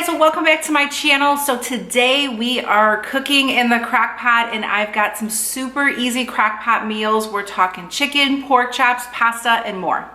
guys, so welcome back to my channel. So today we are cooking in the crock pot and I've got some super easy crock pot meals. We're talking chicken, pork chops, pasta, and more.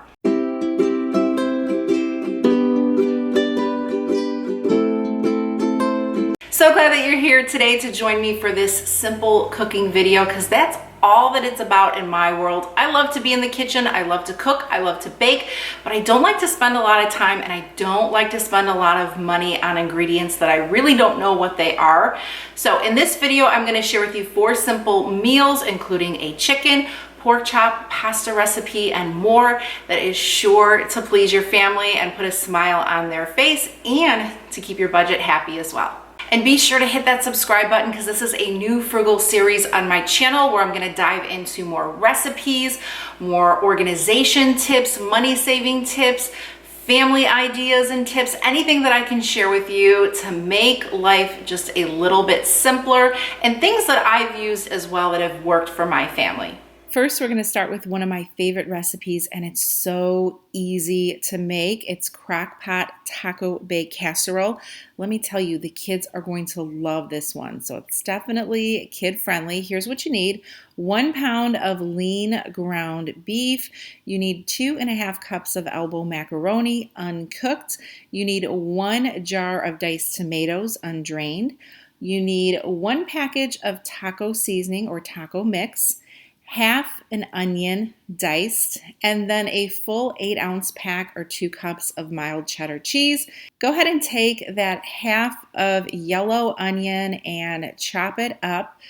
So glad that you're here today to join me for this simple cooking video because that's all that it's about in my world. I love to be in the kitchen, I love to cook, I love to bake, but I don't like to spend a lot of time and I don't like to spend a lot of money on ingredients that I really don't know what they are. So in this video, I'm gonna share with you 4 simple meals, including a chicken, pork chop, pasta recipe, and more that is sure to please your family and put a smile on their face and to keep your budget happy as well. And be sure to hit that subscribe button because this is a new frugal series on my channel where I'm going to dive into more recipes, more organization tips, money saving tips, family ideas and tips, anything that I can share with you to make life just a little bit simpler and things that I've used as well that have worked for my family. First, we're going to start with one of my favorite recipes, and it's so easy to make. It's Crockpot Taco Bay Casserole. Let me tell you, the kids are going to love this one. So it's definitely kid-friendly. Here's what you need. 1 pound of lean ground beef. You need 2.5 cups of elbow macaroni, uncooked. You need 1 jar of diced tomatoes, undrained. You need 1 package of taco seasoning or taco mix, half an onion diced, and then a full 8-ounce pack or 2 cups of mild cheddar cheese. Go ahead and take that half of yellow onion and chop it up.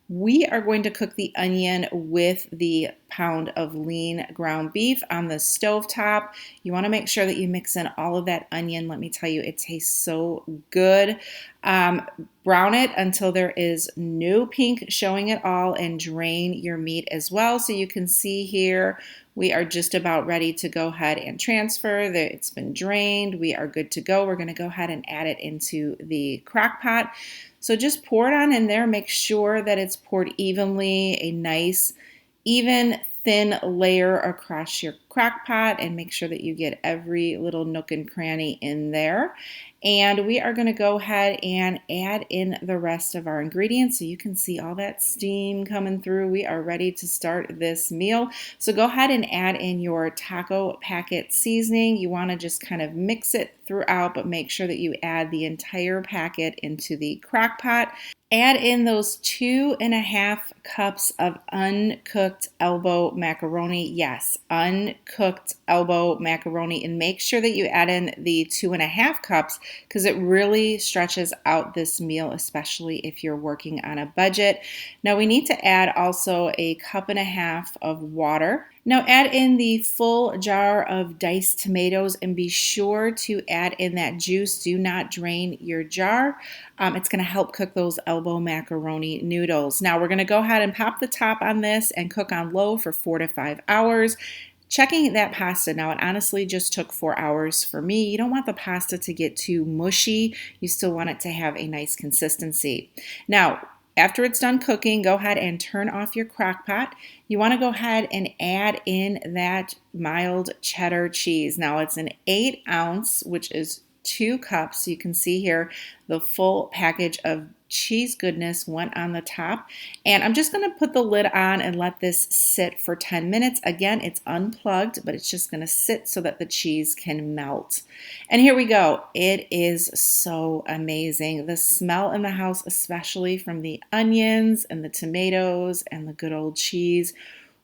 We are going to cook the onion with the pound of lean ground beef on the stovetop. You want to make sure that you mix in all of that onion. Let me tell you, it tastes so good. Brown it until there is no pink showing at all and drain your meat as well. So you can see here, we are just about ready to go ahead and transfer. It's been drained. We are good to go. We're going to go ahead and add it into the crock pot. So just pour it on in there. Make sure that it's poured evenly, a nice, even, thin layer across your crock pot, and make sure that you get every little nook and cranny in there. And we are going to go ahead and add in the rest of our ingredients so you can see all that steam coming through. We are ready to start this meal. So go ahead and add in your taco packet seasoning. You want to just kind of mix it throughout, but make sure that you add the entire packet into the crock pot. Add in those 2.5 cups of uncooked elbow macaroni. Yes, uncooked elbow macaroni. And make sure that you add in the 2.5 cups because it really stretches out this meal, especially if you're working on a budget. Now we need to add also a 1.5 cups of water. Now add in the full jar of diced tomatoes and be sure to add in that juice. Do not drain your jar. It's going to help cook those elbow macaroni noodles. Now we're going to go ahead and pop the top on this and cook on low for 4 to 5 hours. Checking that pasta. Now it honestly just took 4 hours for me. You don't want the pasta to get too mushy. You still want it to have a nice consistency. Now, after it's done cooking, go ahead and turn off your crock pot. You want to go ahead and add in that mild cheddar cheese. Now it's an 8-ounce, which is 2 cups. You can see here the full package of cheese goodness went on the top. And I'm just going to put the lid on and let this sit for 10 minutes. Again, it's unplugged, but it's just going to sit so that the cheese can melt. And here we go. It is so amazing. The smell in the house, especially from the onions and the tomatoes and the good old cheese,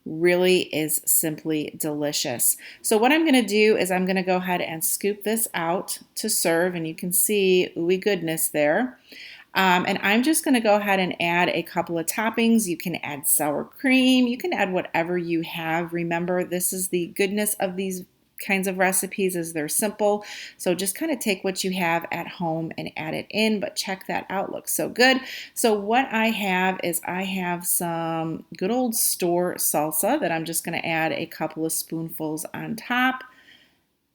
really is simply delicious. So what I'm going to do is I'm going to go ahead and scoop this out to serve, and you can see ooey goodness there. And I'm just going to go ahead and add a couple of toppings. You can add sour cream. You can add whatever you have. Remember, this is the goodness of these kinds of recipes is they're simple. So just kind of take what you have at home and add it in, but check that out. Looks so good. So what I have is I have some good old store salsa that I'm just going to add a couple of spoonfuls on top.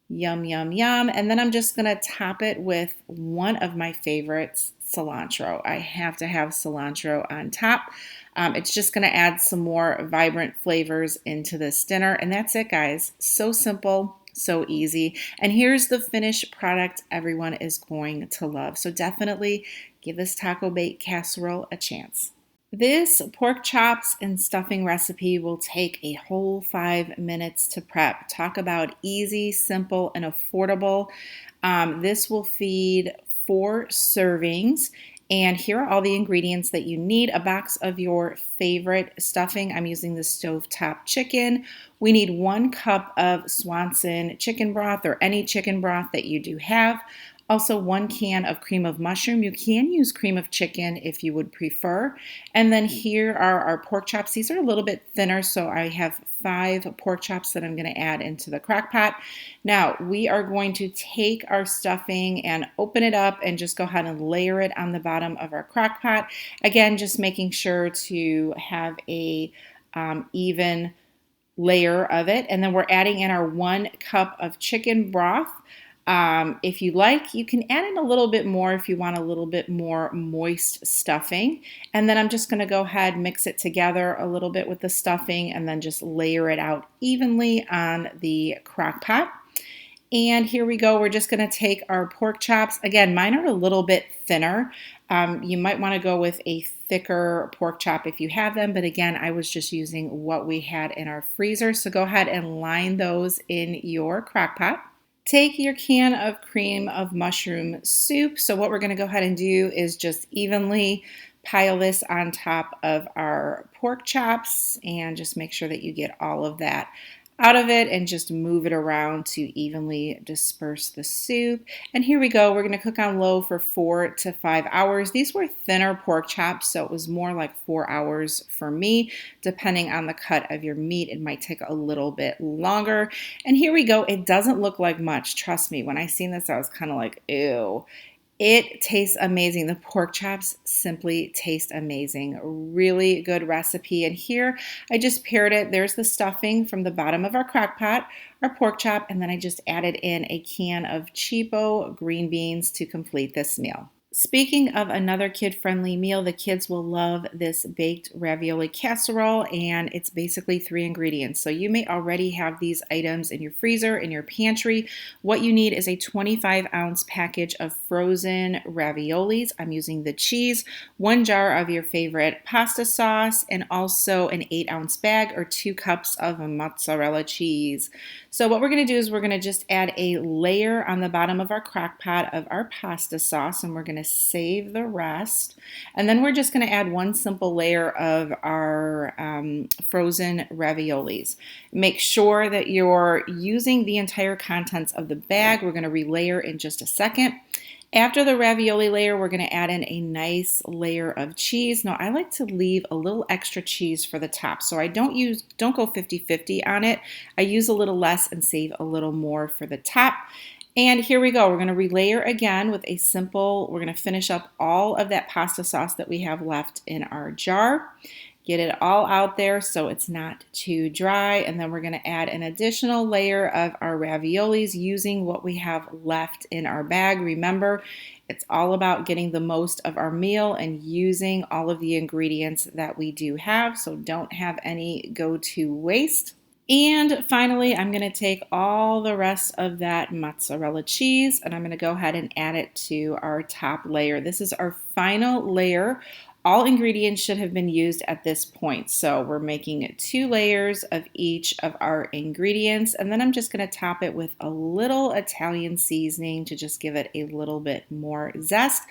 Yum, yum, yum. And then I'm just going to top it with one of my favorites, cilantro. I have to have cilantro on top. It's just going to add some more vibrant flavors into this dinner. And that's it, guys. So simple, So easy. And here's the finished product everyone is going to love. So definitely give this taco bake casserole a chance. This pork chops and stuffing recipe will take a whole 5 minutes to prep. Talk about easy, simple, and affordable. This will feed 4 servings. And here are all the ingredients that you need. A box of your favorite stuffing. I'm using the stovetop chicken. We need 1 cup of Swanson chicken broth or any chicken broth that you do have. Also 1 can of cream of mushroom. You can use cream of chicken if you would prefer. And then here are our pork chops. These are a little bit thinner, so I have 5 pork chops that I'm going to add into the crock pot. Now we are going to take our stuffing and open it up and just go ahead and layer it on the bottom of our crock pot. Again, just making sure to have a even layer of it. And then we're adding in our 1 cup of chicken broth. If you like, you can add in a little bit more if you want a little bit more moist stuffing. And then I'm just going to go ahead, mix it together a little bit with the stuffing, and then just layer it out evenly on the crock pot. And here we go. We're just going to take our pork chops. Again, mine are a little bit thinner. You might want to go with a thicker pork chop if you have them. But again, I was just using what we had in our freezer. So go ahead and line those in your crock pot. Take your can of cream of mushroom soup. So what we're going to go ahead and do is just evenly pile this on top of our pork chops and just make sure that you get all of that out of it and just move it around to evenly disperse the soup. And here we go. We're going to cook on low for 4 to 5 hours. These were thinner pork chops, so it was more like 4 hours for me. Depending on the cut of your meat, it might take a little bit longer. And here we go. It doesn't look like much. Trust me, when I seen this, I was kind of like, ew. It tastes amazing. The pork chops simply taste amazing. Really good recipe. And here I just paired it. There's the stuffing from the bottom of our crock pot, our pork chop, and then I just added in a can of cheapo green beans to complete this meal. Speaking of another kid-friendly meal, the kids will love this baked ravioli casserole, and it's basically 3 ingredients. So you may already have these items in your freezer, in your pantry. What you need is a 25-ounce package of frozen raviolis. I'm using the cheese, 1 jar of your favorite pasta sauce, and also an 8-ounce bag or 2 cups of mozzarella cheese. So what we're going to do is we're going to just add a layer on the bottom of our crock pot of our pasta sauce, and we're going to save the rest. And then we're just going to add 1 simple layer of our frozen raviolis. Make sure that you're using the entire contents of the bag. We're going to relayer in just a second. After the ravioli layer, we're going to add in a nice layer of cheese. Now, I like to leave a little extra cheese for the top, so I don't go 50-50 on it. I use a little less and save a little more for the top. And here we go. We're going to relayer again with we're going to finish up all of that pasta sauce that we have left in our jar. Get it all out there so it's not too dry. And then we're going to add an additional layer of our raviolis using what we have left in our bag. Remember, it's all about getting the most of our meal and using all of the ingredients that we do have. So don't have any go to waste. And finally, I'm going to take all the rest of that mozzarella cheese and I'm going to go ahead and add it to our top layer. This is our final layer. All ingredients should have been used at this point. So we're making 2 layers of each of our ingredients. And then I'm just going to top it with a little Italian seasoning to just give it a little bit more zest.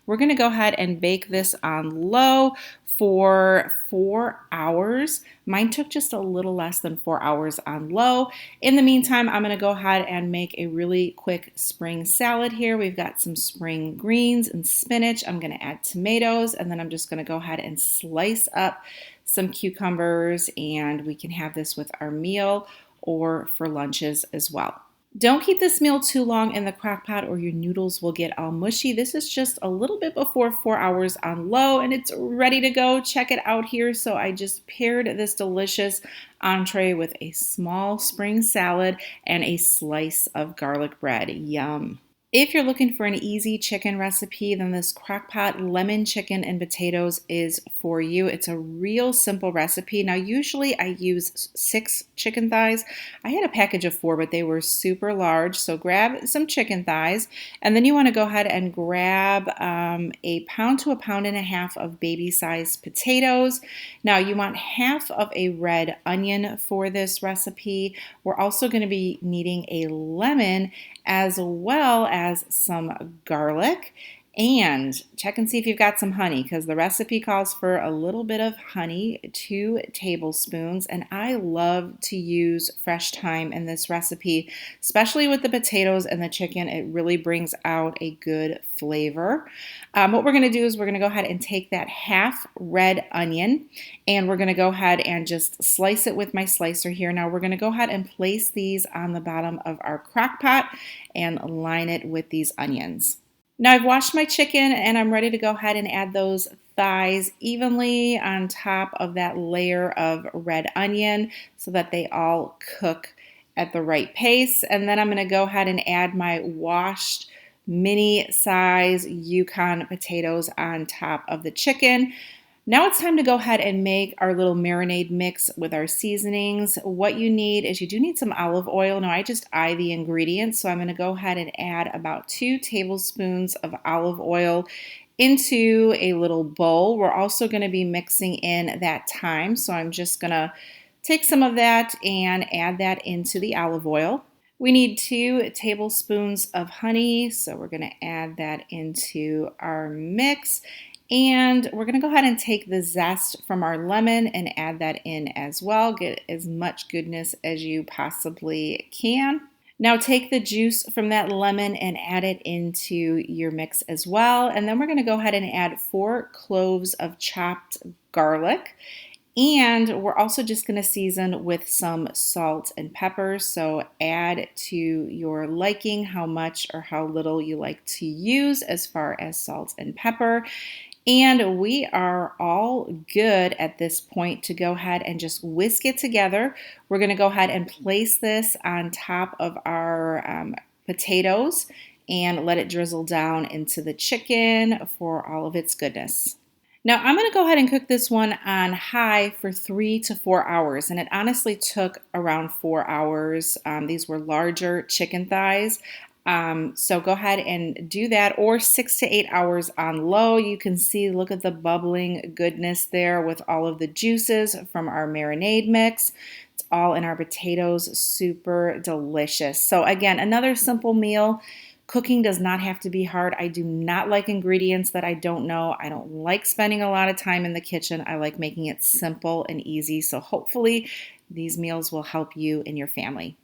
We're going to go ahead and bake this on low for 4 hours. Mine took just a little less than 4 hours on low. In the meantime, I'm going to go ahead and make a really quick spring salad here. We've got some spring greens and spinach. I'm going to add tomatoes, and then I'm just going to go ahead and slice up some cucumbers, and we can have this with our meal or for lunches as well. Don't keep this meal too long in the crock pot or your noodles will get all mushy. This is just a little bit before 4 hours on low and it's ready to go. Check it out here. So I just paired this delicious entree with a small spring salad and a slice of garlic bread. Yum. If you're looking for an easy chicken recipe, then this Crockpot lemon chicken and potatoes is for you. It's a real simple recipe. Now, usually I use 6 chicken thighs. I had a package of 4, but they were super large. So grab some chicken thighs, and then you want to go ahead and grab a pound to a pound and a half of baby-sized potatoes. Now, you want half of a red onion for this recipe. We're also going to be needing a lemon as well as some garlic. And check and see if you've got some honey, because the recipe calls for a little bit of honey, 2 tablespoons. And I love to use fresh thyme in this recipe, especially with the potatoes and the chicken. It really brings out a good flavor. What we're going to do is we're going to go ahead and take that half red onion, and we're going to go ahead and just slice it with my slicer here. Now we're going to go ahead and place these on the bottom of our crock pot and line it with these onions. Now I've washed my chicken and I'm ready to go ahead and add those thighs evenly on top of that layer of red onion so that they all cook at the right pace. And then I'm going to go ahead and add my washed mini size Yukon potatoes on top of the chicken. Now it's time to go ahead and make our little marinade mix with our seasonings. What you need is you do need some olive oil. Now I just eye the ingredients, so I'm going to go ahead and add about 2 tablespoons of olive oil into a little bowl. We're also going to be mixing in that thyme, so I'm just going to take some of that and add that into the olive oil. We need 2 tablespoons of honey, so we're going to add that into our mix. And we're going to go ahead and take the zest from our lemon and add that in as well. Get as much goodness as you possibly can. Now take the juice from that lemon and add it into your mix as well. And then we're going to go ahead and add 4 cloves of chopped garlic. And we're also just going to season with some salt and pepper. So add to your liking how much or how little you like to use as far as salt and pepper. And we are all good at this point to go ahead and just whisk it together. We're going to go ahead and place this on top of our potatoes and let it drizzle down into the chicken for all of its goodness. Now I'm going to go ahead and cook this one on high for 3 to 4 hours, and it honestly took around 4 hours. These were larger chicken thighs. So go ahead and do that, or 6 to 8 hours on low. You can see, look at the bubbling goodness there with all of the juices from our marinade mix. It's all in our potatoes, super delicious. So again, another simple meal. Cooking does not have to be hard. I do not like ingredients that I don't know. I don't like spending a lot of time in the kitchen. I like making it simple and easy. So hopefully these meals will help you and your family.